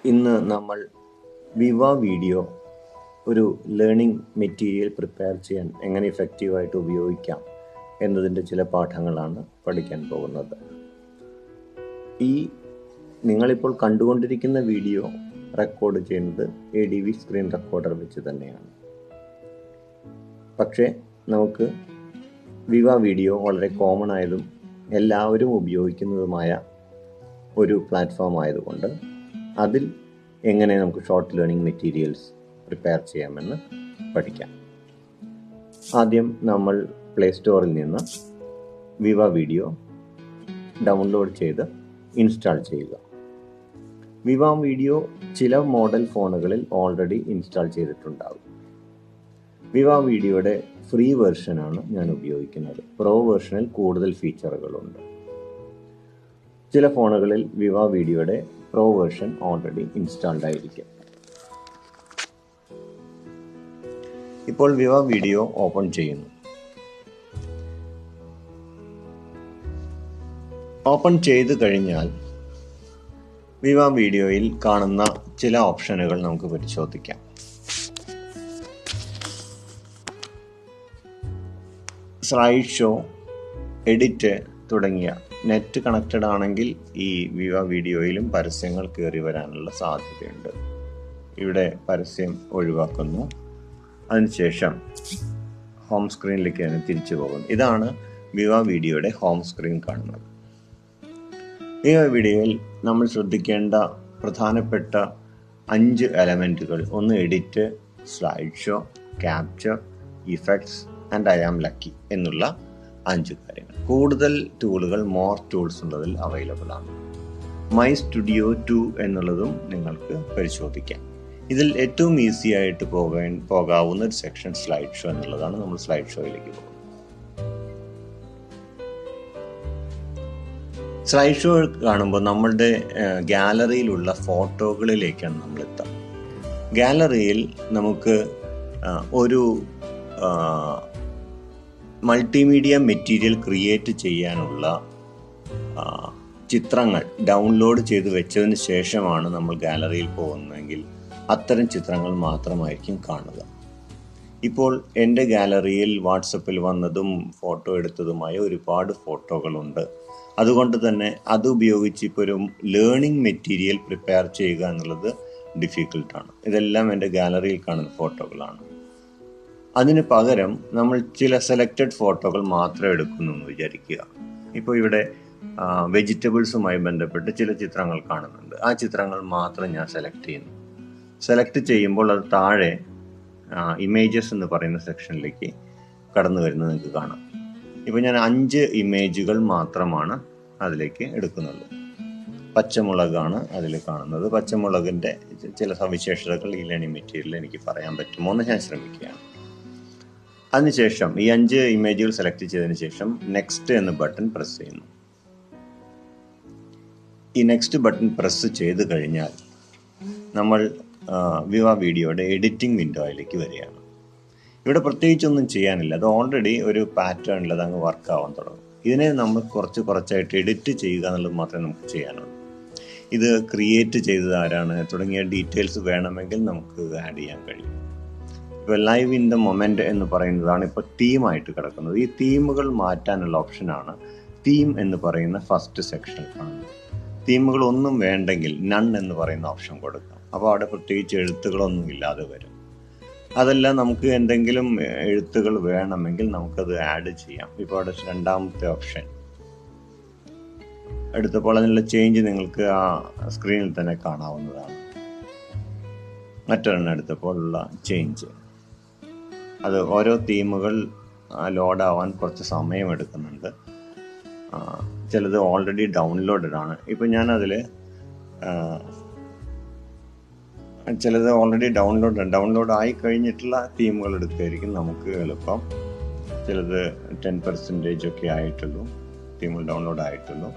ഇന്ന് നമ്മൾ വിവ വീഡിയോ ഒരു ലേണിംഗ് മെറ്റീരിയൽ പ്രിപ്പയർ ചെയ്യാൻ എങ്ങനെ ഇഫക്റ്റീവായിട്ട് ഉപയോഗിക്കാം എന്നതിൻ്റെ ചില പാഠങ്ങളാണ് പഠിക്കാൻ പോകുന്നത്. ഈ നിങ്ങളിപ്പോൾ കണ്ടുകൊണ്ടിരിക്കുന്ന വീഡിയോ റെക്കോർഡ് ചെയ്യുന്നത് ADV സ്ക്രീൻ റെക്കോർഡർ വെച്ച് തന്നെയാണ്. പക്ഷേ നമുക്ക് വിവ വീഡിയോ വളരെ കോമൺ ആയതും എല്ലാവരും ഉപയോഗിക്കുന്നതുമായ ഒരു പ്ലാറ്റ്ഫോം ആയതുകൊണ്ട് അതിൽ എങ്ങനെ നമുക്ക് ഷോർട്ട് ലേണിംഗ് മെറ്റീരിയൽസ് പ്രിപ്പയർ ചെയ്യാമെന്ന് പഠിക്കാം. ആദ്യം നമ്മൾ പ്ലേ സ്റ്റോറിൽ നിന്ന് വിവ വീഡിയോ ഡൗൺലോഡ് ചെയ്ത് ഇൻസ്റ്റാൾ ചെയ്യുക. വിവ വീഡിയോ ചില മോഡൽ ഫോണുകളിൽ ഓൾറെഡി ഇൻസ്റ്റാൾ ചെയ്തിട്ടുണ്ടാകും. വിവ വീഡിയോയുടെ ഫ്രീ വെർഷനാണ് ഞാൻ ഉപയോഗിക്കുന്നത്. പ്രോ വെർഷനിൽ കൂടുതൽ ഫീച്ചറുകളുണ്ട്. ചില ഫോണുകളിൽ വിവ വീഡിയോയുടെ പ്രോ വെർഷൻ ഓൾറെഡി ഇൻസ്റ്റാൾഡ് ആയിരിക്കും. ഇപ്പോൾ വിവ വീഡിയോ ഓപ്പൺ ചെയ്യുന്നു. ഓപ്പൺ ചെയ്തു കഴിഞ്ഞാൽ വിവ വീഡിയോയിൽ കാണുന്ന ചില ഓപ്ഷനുകൾ നമുക്ക് പരിശോധിക്കാം. സ്ലൈഡ് ഷോ, എഡിറ്റ് തുടങ്ങിയ നെറ്റ് കണക്റ്റഡ് ആണെങ്കിൽ ഈ വിവ വീഡിയോയിലും പരസ്യങ്ങൾ കയറി വരാനുള്ള സാധ്യതയുണ്ട്. ഇവിടെ പരസ്യം ഒഴിവാക്കുന്നു. അതിനുശേഷം ഹോം സ്ക്രീനിലേക്ക് തന്നെ തിരിച്ചു പോകുന്നു. ഇതാണ് വിവ വീഡിയോയുടെ ഹോം സ്ക്രീൻ കാണുന്നത്. വിവ വീഡിയോയിൽ നമ്മൾ ശ്രദ്ധിക്കേണ്ട പ്രധാനപ്പെട്ട 5 എലമെൻറ്റുകൾ: ഒന്ന് edit, slide show, capture, effects and I am lucky എന്നുള്ള 5 കാര്യങ്ങൾ. കൂടുതൽ ടൂളുകൾ, മോർ ടൂൾസ് ഉള്ളതിൽ അവൈലബിൾ ആണ്. മൈ സ്റ്റുഡിയോ 2 എന്നുള്ളതും നിങ്ങൾക്ക് പരിശോധിക്കാം. ഇതിൽ ഏറ്റവും ഈസി ആയിട്ട് പോകാവുന്ന ഒരു സെക്ഷൻ സ്ലൈഡ് ഷോ എന്നുള്ളതാണ്. നമ്മൾ സ്ലൈഡ് ഷോയിലേക്ക് പോകും. സ്ലൈഡ് ഷോ കാണുമ്പോൾ നമ്മളുടെ ഗാലറിയിലുള്ള ഫോട്ടോകളിലേക്കാണ് നമ്മൾ എത്താം. ഗാലറിയിൽ നമുക്ക് ഒരു മൾട്ടിമീഡിയ മെറ്റീരിയൽ ക്രിയേറ്റ് ചെയ്യാനുള്ള ചിത്രങ്ങൾ ഡൗൺലോഡ് ചെയ്ത് വെച്ചതിന് ശേഷമാണ് നമ്മൾ ഗാലറിയിൽ പോകുന്നതെങ്കിൽ അത്തരം ചിത്രങ്ങൾ മാത്രമായിരിക്കും കാണുക. ഇപ്പോൾ എൻ്റെ ഗാലറിയിൽ വാട്സപ്പിൽ വന്നതും ഫോട്ടോ എടുത്തതുമായ ഒരുപാട് ഫോട്ടോകളുണ്ട്. അതുകൊണ്ട് തന്നെ അത് ഉപയോഗിച്ച് ഇപ്പോൾ ഒരു ലേണിംഗ് മെറ്റീരിയൽ പ്രിപ്പയർ ചെയ്യുക എന്നുള്ളത് ഡിഫിക്കൽട്ടാണ്. ഇതെല്ലാം എൻ്റെ ഗാലറിയിൽ കാണുന്ന ഫോട്ടോകളാണ്. അതിന് പകരം നമ്മൾ ചില സെലക്റ്റഡ് ഫോട്ടോകൾ മാത്രം എടുക്കുന്നു എന്ന് വിചാരിക്കുക. ഇപ്പോൾ ഇവിടെ വെജിറ്റബിൾസുമായി ബന്ധപ്പെട്ട് ചില ചിത്രങ്ങൾ കാണുന്നുണ്ട്. ആ ചിത്രങ്ങൾ മാത്രം ഞാൻ സെലക്ട് ചെയ്യുന്നു. സെലക്ട് ചെയ്യുമ്പോൾ അത് താഴെ ഇമേജസ് എന്ന് പറയുന്ന സെക്ഷനിലേക്ക് കടന്നു വരുന്നത് നിങ്ങൾക്ക് കാണാം. ഇപ്പോൾ ഞാൻ 5 ഇമേജുകൾ മാത്രമാണ് അതിലേക്ക് എടുക്കുന്നുള്ളൂ. പച്ചമുളകാണ് അതിൽ കാണുന്നത്. പച്ചമുളകിൻ്റെ ചില സവിശേഷതകൾ ഈ ലേണിംഗ് മെറ്റീരിയൽ എനിക്ക് പറയാൻ പറ്റുമോ എന്ന് ഞാൻ ശ്രമിക്കുകയാണ്. അതിനുശേഷം ഈ 5 ഇമേജുകൾ സെലക്ട് ചെയ്തതിന് ശേഷം നെക്സ്റ്റ് എന്ന ബട്ടൺ പ്രസ് ചെയ്യുന്നു. ഈ നെക്സ്റ്റ് ബട്ടൺ പ്രസ് ചെയ്ത് കഴിഞ്ഞാൽ നമ്മൾ വിവ വീഡിയോയുടെ എഡിറ്റിംഗ് വിൻഡോയിലേക്ക് വരികയാണ്. ഇവിടെ പ്രത്യേകിച്ചൊന്നും ചെയ്യാനില്ല. അത് ഓൾറെഡി ഒരു പാറ്റേണിൽ അത് അങ്ങ് വർക്ക് ആവാൻ തുടങ്ങും. ഇതിനെ നമ്മൾ കുറച്ചായിട്ട് എഡിറ്റ് ചെയ്യുക എന്നുള്ളത് മാത്രമേ നമുക്ക് ചെയ്യാനുള്ളൂ. ഇത് ക്രിയേറ്റ് ചെയ്തത് ആരാണ് തുടങ്ങിയ ഡീറ്റെയിൽസ് വേണമെങ്കിൽ നമുക്ക് ആഡ് ചെയ്യാൻ കഴിയും. ഇപ്പോൾ ലൈവ് ഇൻ ദ മൊമെന്റ് എന്ന് പറയുന്നതാണ് ഇപ്പോൾ തീമായിട്ട് കിടക്കുന്നത്. ഈ തീമുകൾ മാറ്റാനുള്ള ഓപ്ഷനാണ് തീം എന്ന് പറയുന്ന ഫസ്റ്റ് സെക്ഷനിൽ കാണുന്നത്. തീമുകൾ ഒന്നും വേണ്ടെങ്കിൽ നൺ എന്ന് പറയുന്ന ഓപ്ഷൻ കൊടുക്കാം. അപ്പോൾ അവിടെ പ്രത്യേകിച്ച് എഴുത്തുകളൊന്നും ഇല്ലാതെ വരും. അതെല്ലാം നമുക്ക് എന്തെങ്കിലും എഴുത്തുകൾ വേണമെങ്കിൽ നമുക്കത് ആഡ് ചെയ്യാം. ഇപ്പോൾ അവിടെ 2ാമത്തെ ഓപ്ഷൻ എടുത്തപ്പോൾ അതിനുള്ള ചേഞ്ച് നിങ്ങൾക്ക് ആ സ്ക്രീനിൽ തന്നെ കാണാവുന്നതാണ്. മറ്റൊരെണ്ണം എടുത്തപ്പോൾ ഉള്ള ചേഞ്ച്, അത് ഓരോ തീമുകൾ ലോഡാവാൻ കുറച്ച് സമയമെടുക്കുന്നുണ്ട്. ചിലത് ഓൾറെഡി ഡൗൺലോഡഡ് ആണ്. ഇപ്പം ഞാനതിൽ ചിലത് ഓൾറെഡി ഡൗൺലോഡ് ആയി കഴിഞ്ഞിട്ടുള്ള തീമുകൾ എടുക്കുകയായിരിക്കും നമുക്ക് എളുപ്പം. ചിലത് 10% ഒക്കെ ആയിട്ടുള്ളൂ, തീമുകൾ ഡൗൺലോഡ് ആയിട്ടുള്ളൂ.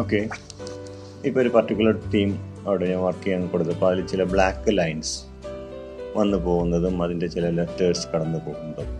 ഓക്കെ, ഇപ്പോൾ ഒരു പർട്ടിക്കുലർ തീം അവിടെ ഞാൻ വർക്ക് ചെയ്യാൻ കൊടുത്തപ്പോൾ അതിൽ ചില ബ്ലാക്ക് ലൈൻസ് വന്നു പോകുന്നതും അതിൻ്റെ ചില ലെറ്റേഴ്സ് കടന്നു പോകുന്നതും